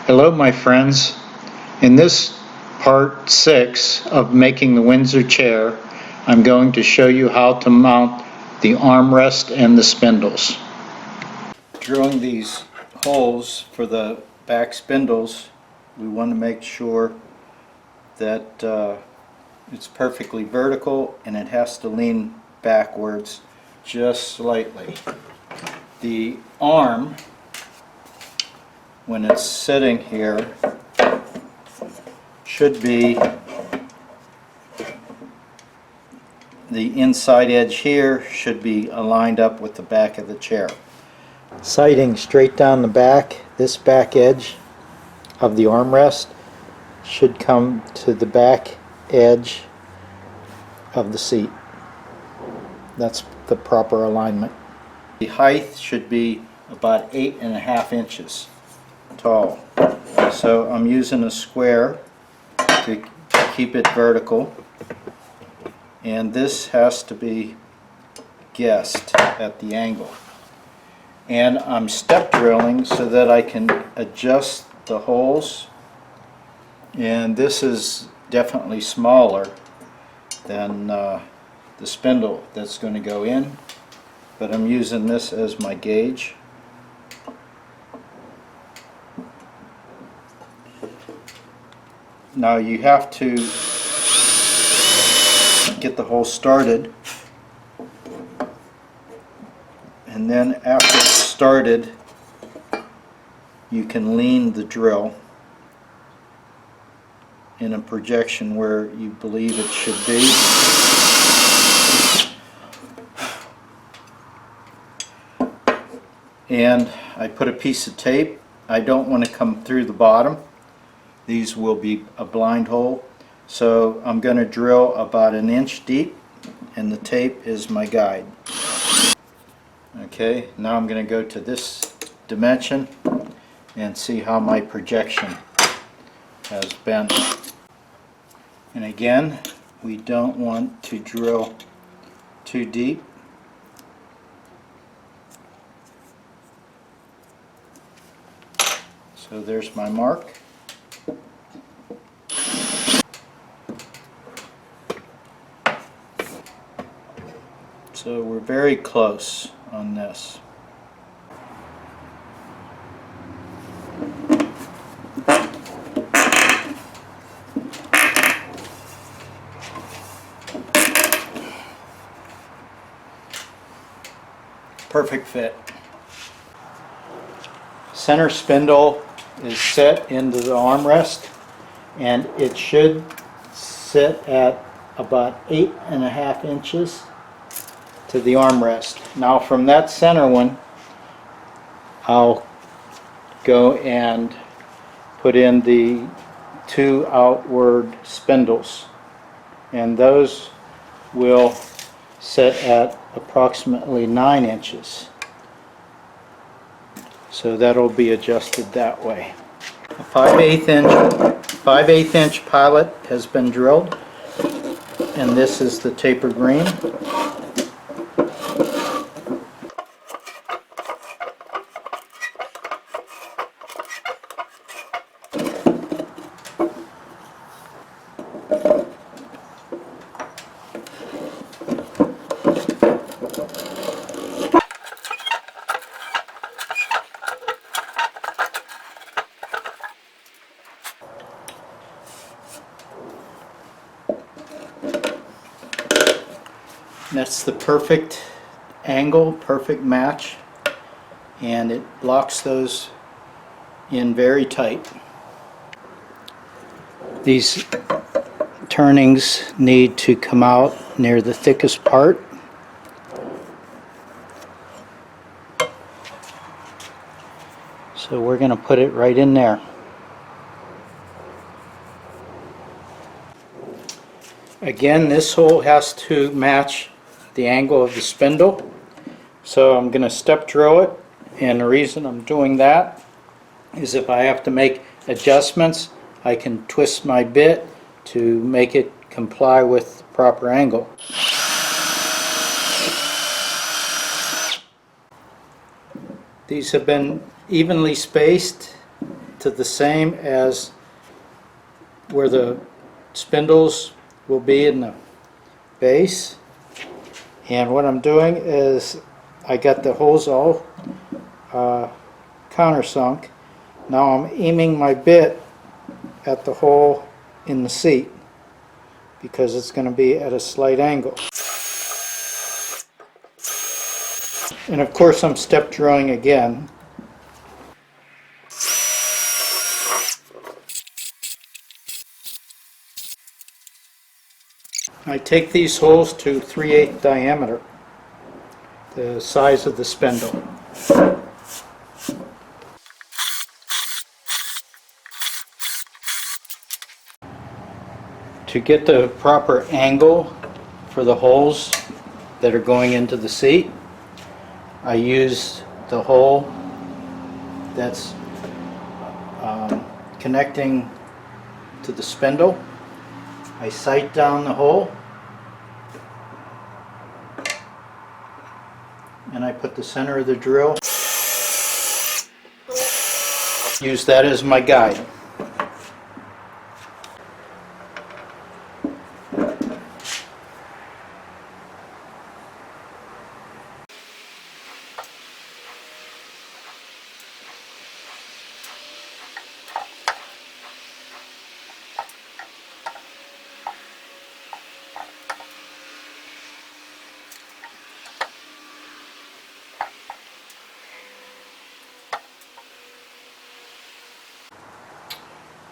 Hello my friends. In this part 6 of making the Windsor chair, I'm going to show you how to mount the armrest and the spindles. Drilling these holes for the back spindles, we want to make sure that it's perfectly vertical and it has to lean backwards just slightly. The arm, when it's sitting here, should be the inside edge here should be aligned up with the back of the chair. Sighting straight down the back, this back edge of the armrest should come to the back edge of the seat. That's the proper alignment. The height should be about 8.5 inches tall. So I'm using a square to keep it vertical, and this has to be guessed at the angle. And I'm step drilling so that I can adjust the holes, and this is definitely smaller than the spindle that's going to go in, but I'm using this as my gauge. Now you have to get the hole started, and then after it's started you can lean the drill in a projection where you believe it should be. And I put a piece of tape. I don't want to come through the bottom. These will be a blind hole, so I'm going to drill about 1 inch deep, and the tape is my guide. Okay, now I'm going to go to this dimension and see how my projection has been. And again, we don't want to drill too deep. So there's my mark. So we're very close on this. Perfect fit. Center spindle is set into the armrest, and it should sit at about 8.5 inches to the armrest. Now from that center one, I'll go and put in the 2 outward spindles, and those will sit at approximately 9 inches. So that'll be adjusted that way. A 5/8 inch pilot has been drilled, and this is the tapered green. That's the perfect angle, perfect match, and it locks those in very tight. These turnings need to come out near the thickest part. So we're going to put it right in there. Again, this hole has to match the angle of the spindle, so I'm going to step drill it, and the reason I'm doing that is if I have to make adjustments, I can twist my bit to make it comply with the proper angle. These have been evenly spaced to the same as where the spindles will be in the base. And what I'm doing is I got the holes all countersunk. Now I'm aiming my bit at the hole in the seat because it's going to be at a slight angle. And of course I'm step drilling again. I take these holes to 3/8 diameter, the size of the spindle. To get the proper angle for the holes that are going into the seat, I use the hole that's connecting to the spindle. I sight down the hole and I put the center of the drill. Use that as my guide.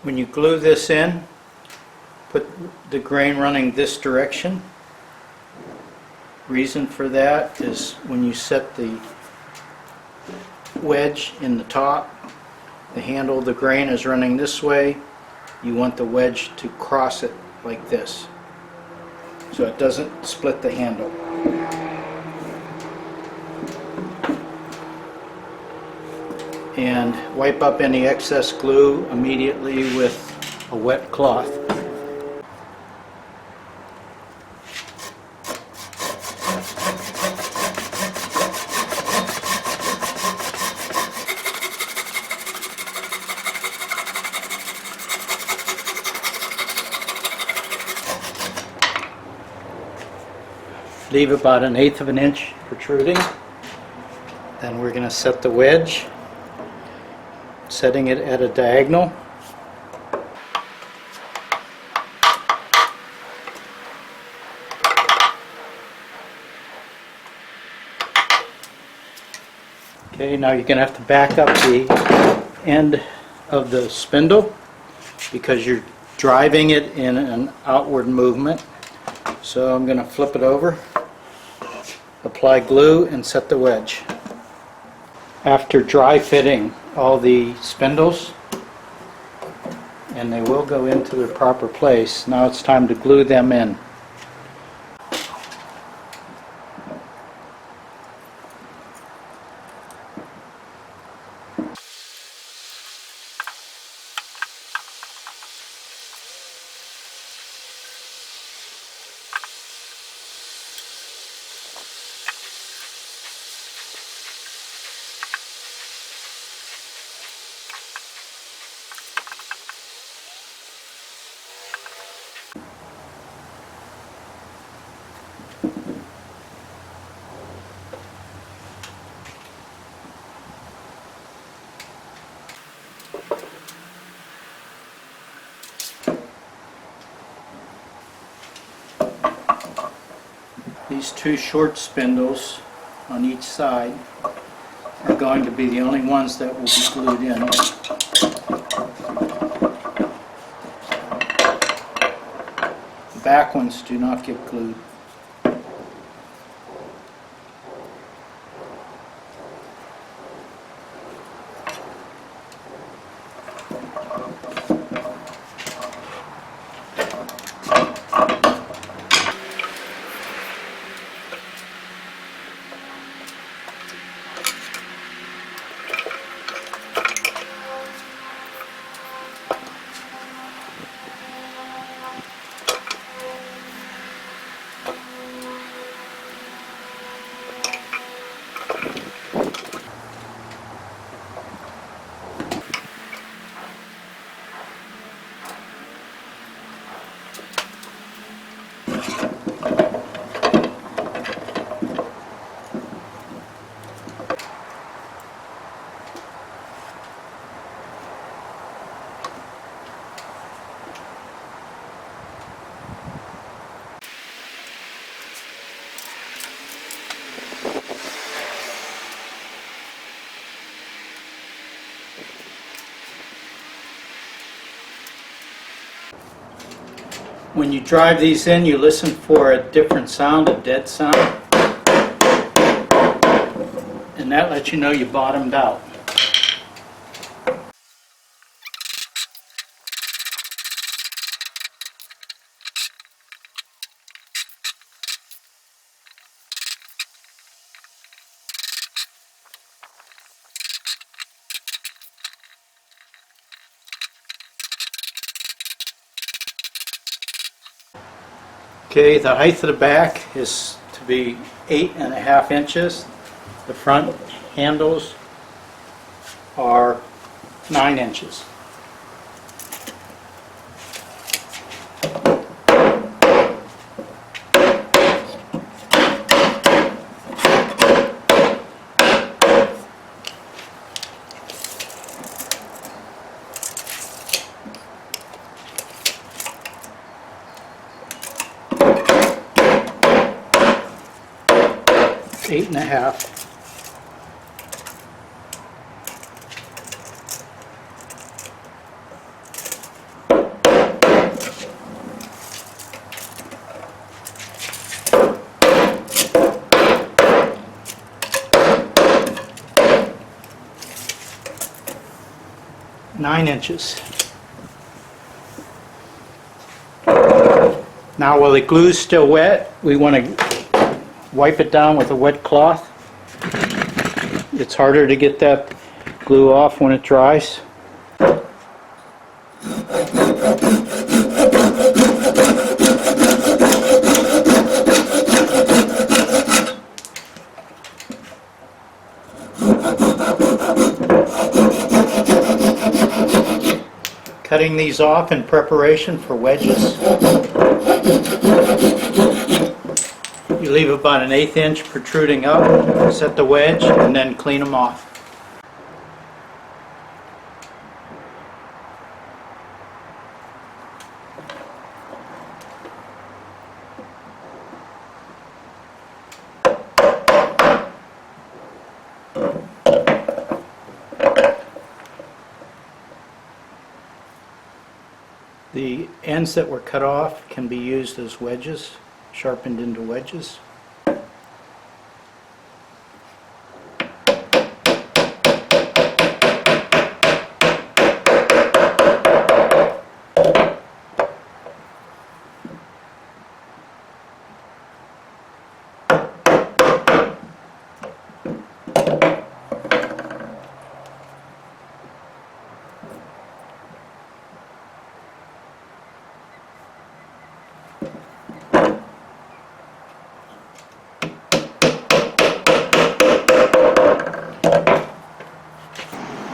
When you glue this in, put the grain running this direction. Reason for that is when you set the wedge in the top, the handle of the grain is running this way. You want the wedge to cross it like this, so it doesn't split the handle. And wipe up any excess glue immediately with a wet cloth. Leave about 1/8 of an inch protruding. Then we're going to set the wedge, setting it at a diagonal. Okay, now you're going to have to back up the end of the spindle because you're driving it in an outward movement. So I'm going to flip it over, apply glue, and set the wedge. After dry fitting all the spindles, and they will go into their proper place, now it's time to glue them in. These two short spindles on each side are going to be the only ones that will be glued in. The back ones do not get glued. When you drive these in, you listen for a different sound, a dead sound, and that lets you know you bottomed out. Okay, the height of the back is to be 8.5 inches. The front handles are 9 inches. Eight and a half. Nine inches. Now while the glue's still wet, we want to wipe it down with a wet cloth. It's harder to get that glue off when it dries. Cutting these off in preparation for wedges. You leave about an 1/8 inch protruding up, set the wedge, and then clean them off. The ends that were cut off can be used as wedges, sharpened into wedges.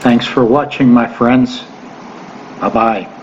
Thanks for watching, my friends. Bye-bye.